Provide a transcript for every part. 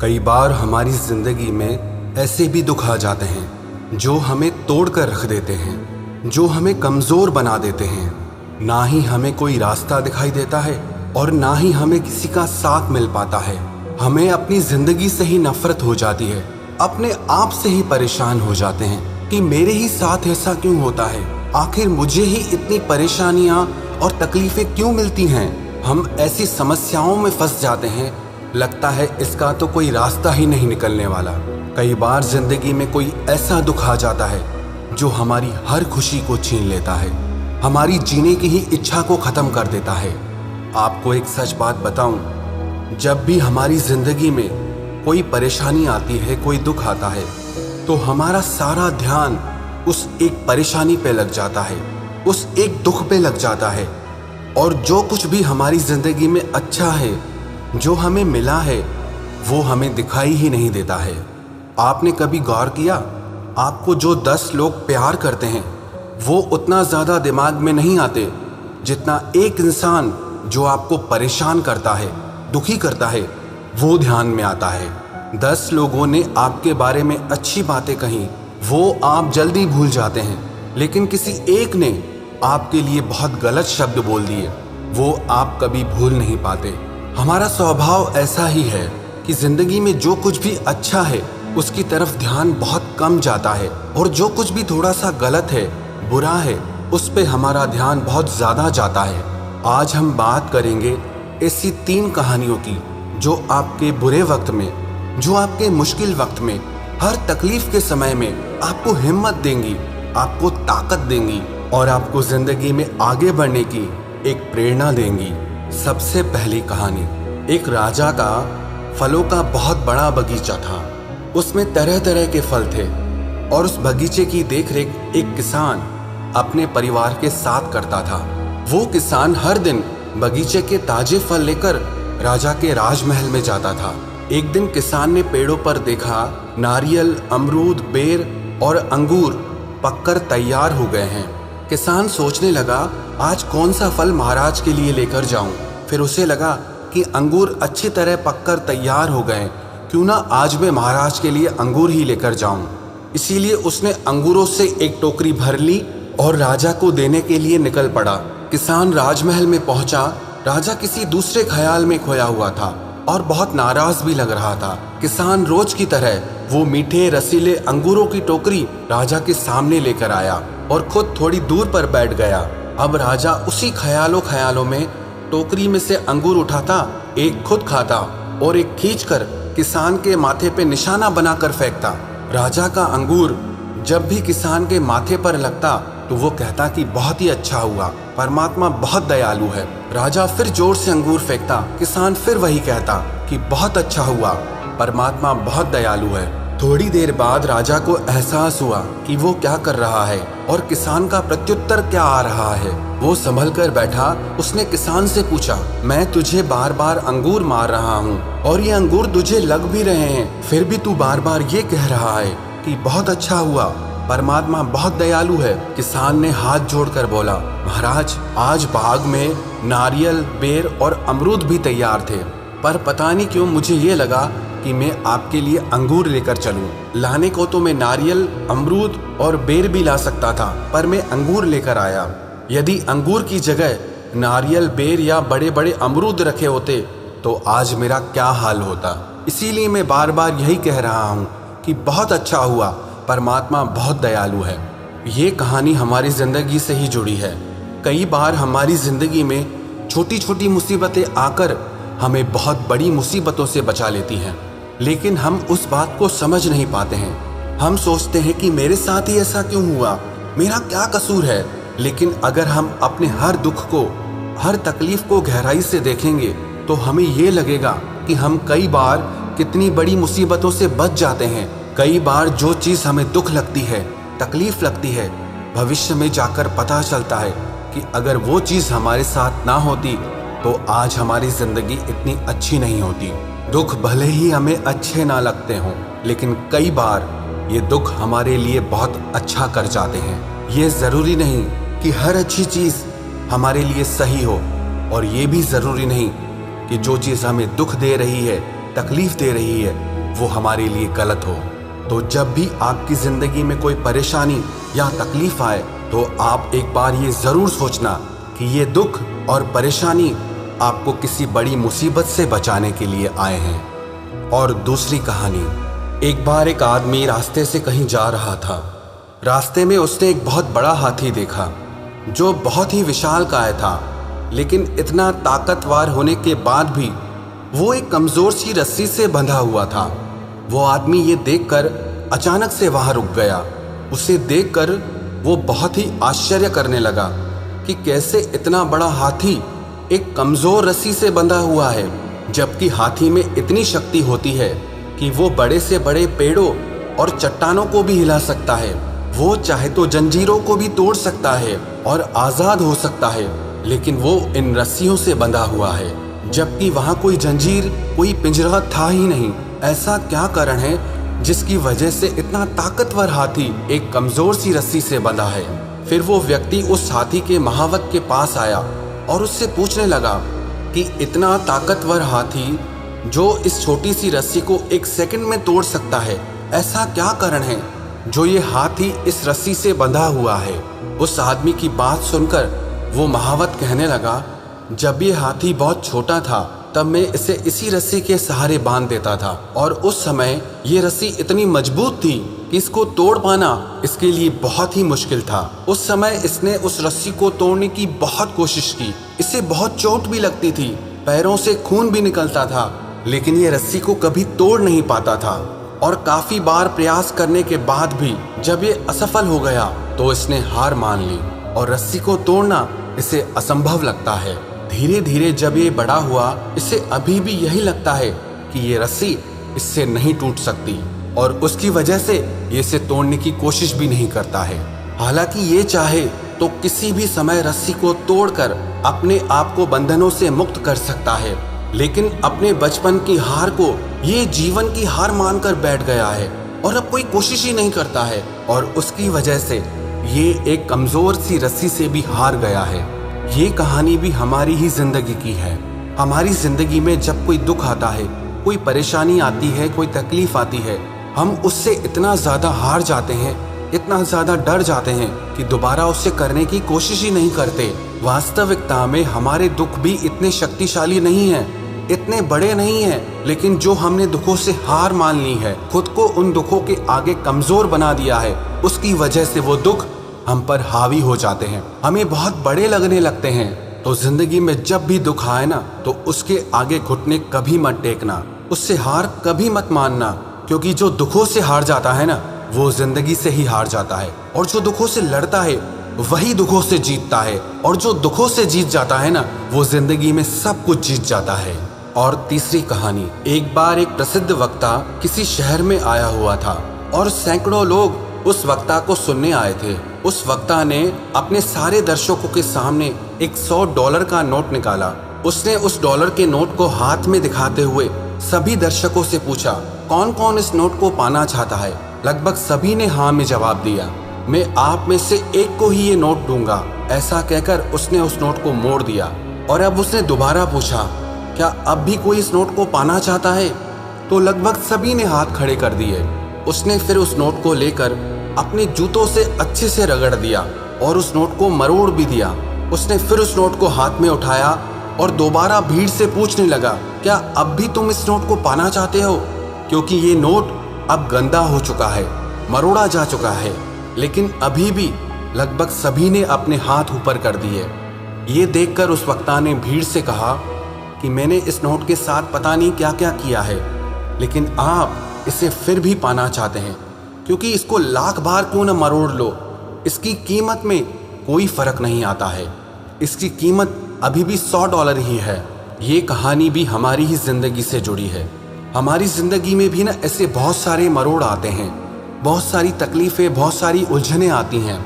कई बार हमारी जिंदगी में ऐसे भी दुख आ जाते हैं जो हमें तोड़ कर रख देते हैं, जो हमें कमजोर बना देते हैं। ना ही हमें कोई रास्ता दिखाई देता है और ना ही हमें किसी का साथ मिल पाता है। हमें अपनी जिंदगी से ही नफरत हो जाती है, अपने आप से ही परेशान हो जाते हैं कि मेरे ही साथ ऐसा क्यों होता है, आखिर मुझे ही इतनी परेशानियां और तकलीफें क्यों मिलती हैं। हम ऐसी समस्याओं में फंस जाते हैं, लगता है इसका तो कोई रास्ता ही नहीं निकलने वाला। कई बार जिंदगी में कोई ऐसा दुख आ जाता है जो हमारी हर खुशी को छीन लेता है, हमारी जीने की ही इच्छा को खत्म कर देता है। आपको एक सच बात बताऊं, जब भी हमारी जिंदगी में कोई परेशानी आती है, कोई दुख आता है, तो हमारा सारा ध्यान उस एक परेशानी पे लग जाता है, उस एक दुख पे लग जाता है, और जो कुछ भी हमारी जिंदगी में अच्छा है, जो हमें मिला है, वो हमें दिखाई ही नहीं देता है। आपने कभी गौर किया, आपको जो 10 लोग प्यार करते हैं वो उतना ज़्यादा दिमाग में नहीं आते जितना एक इंसान जो आपको परेशान करता है, दुखी करता है, वो ध्यान में आता है। 10 लोगों ने आपके बारे में अच्छी बातें कही, वो आप जल्दी भूल जाते हैं, लेकिन किसी एक ने आपके लिए बहुत गलत शब्द बोल दिए, वो आप कभी भूल नहीं पाते। हमारा स्वभाव ऐसा ही है कि जिंदगी में जो कुछ भी अच्छा है उसकी तरफ ध्यान बहुत कम जाता है, और जो कुछ भी थोड़ा सा गलत है, बुरा है, उस पे हमारा ध्यान बहुत ज़्यादा जाता है। आज हम बात करेंगे ऐसी 3 कहानियों की जो आपके बुरे वक्त में, जो आपके मुश्किल वक्त में, हर तकलीफ के समय में आपको हिम्मत देंगी, आपको ताकत देंगी और आपको जिंदगी में आगे बढ़ने की एक प्रेरणा देंगी। सबसे पहली कहानी, एक राजा का फलों का बहुत बड़ा बगीचा था। उसमें तरह तरह के फल थे और उस बगीचे की देखरेख एक किसान अपने परिवार के साथ करता था। वो किसान हर दिन बगीचे के ताजे फल लेकर राजा के राजमहल में जाता था। एक दिन किसान ने पेड़ों पर देखा नारियल, अमरूद, बेर और अंगूर पककर तैयार हो गए हैं। किसान सोचने लगा, आज कौन सा फल महाराज के लिए लेकर जाऊं। फिर उसे लगा कि अंगूर अच्छी तरह पककर तैयार हो गए, क्यों ना आज मैं महाराज के लिए अंगूर ही लेकर जाऊं। इसीलिए उसने अंगूरों से एक टोकरी भर ली और राजा को देने के लिए निकल पड़ा। किसान राजमहल में पहुंचा। राजा किसी दूसरे ख्याल में खोया हुआ था और बहुत नाराज भी लग रहा था। किसान रोज की तरह वो मीठे रसीले अंगूरों की टोकरी राजा के सामने लेकर आया और खुद थोड़ी दूर पर बैठ गया। अब राजा उसी ख्यालों में टोकरी में से अंगूर उठाता, एक खुद खाता और एक खींचकर किसान के माथे पे निशाना बनाकर फेंकता। राजा का अंगूर जब भी किसान के माथे पर लगता तो वो कहता कि बहुत ही अच्छा हुआ, परमात्मा बहुत दयालु है। राजा फिर जोर से अंगूर फेंकता, किसान फिर वही कहता कि बहुत अच्छा हुआ, परमात्मा बहुत दयालु है। थोड़ी देर बाद राजा को एहसास हुआ कि वो क्या कर रहा है और किसान का प्रत्युत्तर क्या आ रहा है। वो संभल कर बैठा। उसने किसान से पूछा, मैं तुझे बार बार अंगूर मार रहा हूँ और ये अंगूर तुझे लग भी रहे हैं, फिर भी तू बार बार ये कह रहा है कि बहुत अच्छा हुआ, परमात्मा बहुत दयालु है। किसान ने हाथ जोड़कर बोला, महाराज, आज बाग में नारियल, बेर और अमरूद भी तैयार थे, पर पता नहीं क्यों मुझे ये लगा कि मैं आपके लिए अंगूर लेकर चलूं। लाने को तो मैं नारियल, अमरूद और बेर भी ला सकता था, पर मैं अंगूर लेकर आया। यदि अंगूर की जगह नारियल, बेर या बड़े बड़े अमरूद रखे होते तो आज मेरा क्या हाल होता। इसीलिए मैं बार बार यही कह रहा हूँ कि बहुत अच्छा हुआ, परमात्मा बहुत दयालु है। ये कहानी हमारी ज़िंदगी से ही जुड़ी है। कई बार हमारी ज़िंदगी में छोटी छोटी मुसीबतें आकर हमें बहुत बड़ी मुसीबतों से बचा लेती हैं, लेकिन हम उस बात को समझ नहीं पाते हैं। हम सोचते हैं कि मेरे साथ ही ऐसा क्यों हुआ, मेरा क्या कसूर है। लेकिन अगर हम अपने हर दुख को, हर तकलीफ को गहराई से देखेंगे तो हमें ये लगेगा कि हम कई बार कितनी बड़ी मुसीबतों से बच जाते हैं। कई बार जो चीज़ हमें दुख लगती है, तकलीफ लगती है, भविष्य में जाकर पता चलता है कि अगर वो चीज़ हमारे साथ ना होती तो आज हमारी ज़िंदगी इतनी अच्छी नहीं होती। दुख भले ही हमें अच्छे ना लगते हों, लेकिन कई बार ये दुख हमारे लिए बहुत अच्छा कर जाते हैं। ये ज़रूरी नहीं कि हर अच्छी चीज़ हमारे लिए सही हो, और ये भी ज़रूरी नहीं कि जो चीज़ हमें दुख दे रही है तकलीफ दे रही है वो हमारे लिए गलत हो। तो जब भी आपकी जिंदगी में कोई परेशानी या तकलीफ आए तो आप एक बार ये जरूर सोचना कि ये दुख और परेशानी आपको किसी बड़ी मुसीबत से बचाने के लिए आए हैं। और दूसरी कहानी, एक बार एक आदमी रास्ते से कहीं जा रहा था। रास्ते में उसने एक बहुत बड़ा हाथी देखा जो बहुत ही विशालकाय था, लेकिन इतना ताकतवर होने के बाद भी वो एक कमजोर सी रस्सी से बंधा हुआ था। वो आदमी ये देखकर अचानक से वहां रुक गया। उसे देखकर वो बहुत ही आश्चर्य करने लगा कि कैसे इतना बड़ा हाथी एक कमजोर रस्सी से बंधा हुआ है, जबकि हाथी में इतनी शक्ति होती है कि वो बड़े से बड़े पेड़ों और चट्टानों को भी हिला सकता है। वो चाहे तो जंजीरों को भी तोड़ सकता है और आजाद हो सकता है, लेकिन वो इन रस्सियों से बंधा हुआ है, जबकि वहां कोई जंजीर, कोई पिंजरा था ही नहीं। ऐसा क्या कारण है जिसकी वजह से इतना ताकतवर हाथी एक कमजोर सी रस्सी से बंधा है? फिर वो व्यक्ति उस हाथी के महावत के पास आया और उससे पूछने लगा कि इतना ताकतवर हाथी जो इस छोटी सी रस्सी को एक सेकंड में तोड़ सकता है, ऐसा क्या कारण है जो ये हाथी इस रस्सी से बंधा हुआ है? उस आदमी की बात सुनकर वो महावत कहने लगा, जब ये हाथी बहुत छोटा था तब मैं इसे इसी रस्सी के सहारे बांध देता था, और उस समय ये रस्सी इतनी मजबूत थी कि इसको तोड़ पाना इसके लिए बहुत ही मुश्किल था। उस समय इसने उस रस्सी को तोड़ने की बहुत कोशिश की, इसे बहुत चोट भी लगती थी, पैरों से खून भी निकलता था, लेकिन ये रस्सी को कभी तोड़ नहीं पाता था। और काफी बार प्रयास करने के बाद भी जब ये असफल हो गया तो इसने हार मान ली और रस्सी को तोड़ना इसे असंभव लगता है। धीरे धीरे जब ये बड़ा हुआ, इसे अभी भी यही लगता है कि ये रस्सी इससे नहीं टूट सकती, और उसकी वजह से ये इसे तोड़ने की कोशिश भी नहीं करता है। हालांकि ये चाहे तो किसी भी समय रस्सी को तोड़कर अपने आप को बंधनों से मुक्त कर सकता है, लेकिन अपने बचपन की हार को ये जीवन की हार मानकर बैठ गया है और अब कोई कोशिश ही नहीं करता है, और उसकी वजह से ये एक कमजोर सी रस्सी से भी हार गया है। ये कहानी भी हमारी ही जिंदगी की है। हमारी जिंदगी में जब कोई दुख आता है, कोई परेशानी आती है, कोई तकलीफ आती है, हम उससे इतना ज्यादा हार जाते हैं, इतना ज्यादा डर जाते हैं कि दोबारा उससे करने की कोशिश ही नहीं करते। वास्तविकता में हमारे दुख भी इतने शक्तिशाली नहीं हैं, इतने बड़े नहीं हैं, लेकिन जो हमने दुखों से हार मान ली है, खुद को उन दुखों के आगे कमजोर बना दिया है, उसकी वजह से वो दुख हम पर हावी हो जाते हैं, हमें बहुत बड़े लगने लगते हैं। तो जिंदगी में जब भी दुख आए ना, तो उसके आगे घुटने कभी मत टेकना, उससे हार कभी मत मानना, क्योंकि जो दुखों से हार जाता है ना, वो जिंदगी से ही हार जाता है, और जो दुखों से लड़ता है वही दुखों से जीतता है, और जो दुखों से जीत जाता है ना, वो जिंदगी में सब कुछ जीत जाता है। और तीसरी कहानी, एक बार एक प्रसिद्ध वक्ता किसी शहर में आया हुआ था और सैकड़ों लोग उस वक्ता को सुनने आए थे। उस वक्ता ने अपने सारे दर्शकों के सामने एक $100 का नोट निकाला। उसने उस डॉलर के नोट को हाथ में दिखाते हुए सभी दर्शकों से पूछा, कौन कौन इस नोट को पाना चाहता है? लगभग सभी ने हाँ में जवाब दिया। मैं आप में से एक को ही ये नोट दूंगा। ऐसा कहकर उसने उस नोट को मोड़ दिया, और अब उसने दोबारा पूछा, क्या अब भी कोई इस नोट को पाना चाहता है? तो लगभग सभी ने हाथ खड़े कर दिए। उसने फिर उस नोट को लेकर अपने जूतों से अच्छे से रगड़ दिया और उस नोट को मरोड़ भी दिया। उसने फिर उस नोट को हाथ में उठाया और दोबारा भीड़ से पूछने लगा, क्या अब भी तुम इस नोट को पाना चाहते हो? क्योंकि ये नोट अब गंदा हो चुका है, मरोड़ा जा चुका है, लेकिन अभी भी लगभग सभी ने अपने हाथ ऊपर कर दिए। ये देखकर उस वक्ता ने भीड़ से कहा कि मैंने इस नोट के साथ पता नहीं क्या क्या किया है, लेकिन आप इसे फिर भी पाना चाहते हैं, क्योंकि इसको लाख बार क्यों न मरोड़ लो, इसकी कीमत में कोई फर्क नहीं आता है, इसकी कीमत अभी भी $100 ही है। ये कहानी भी हमारी ही जिंदगी से जुड़ी है। हमारी जिंदगी में भी ना ऐसे बहुत सारे मरोड़ आते हैं, बहुत सारी तकलीफें, बहुत सारी उलझनें आती हैं,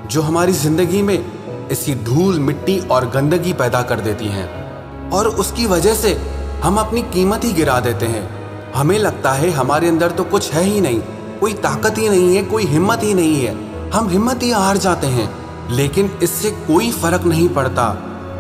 जो हमारी जिंदगी में ऐसी धूल, मिट्टी और गंदगी पैदा कर देती हैं, और उसकी वजह से हम अपनी कीमत ही गिरा देते हैं। हमें लगता है हमारे अंदर तो कुछ है ही नहीं, कोई ताकत ही नहीं है, कोई हिम्मत ही नहीं है, हम हिम्मत ही हार जाते हैं। लेकिन इससे कोई फर्क नहीं पड़ता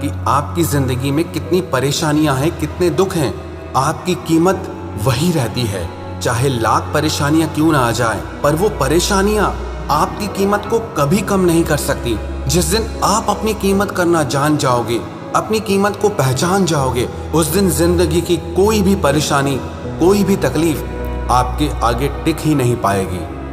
कि आपकी जिंदगी में कितनी परेशानियां हैं, कितने दुख हैं। आपकी कीमत वही रहती है। चाहे लाख परेशानियां क्यों ना आ जाए, पर वो परेशानियां आपकी कीमत को कभी कम नहीं कर सकती। जिस दिन आप अपनी कीमत करना जान जाओगे, अपनी कीमत को पहचान जाओगे, उस दिन जिंदगी की कोई भी परेशानी, कोई भी तकलीफ आपके आगे टिक ही नहीं पाएगी।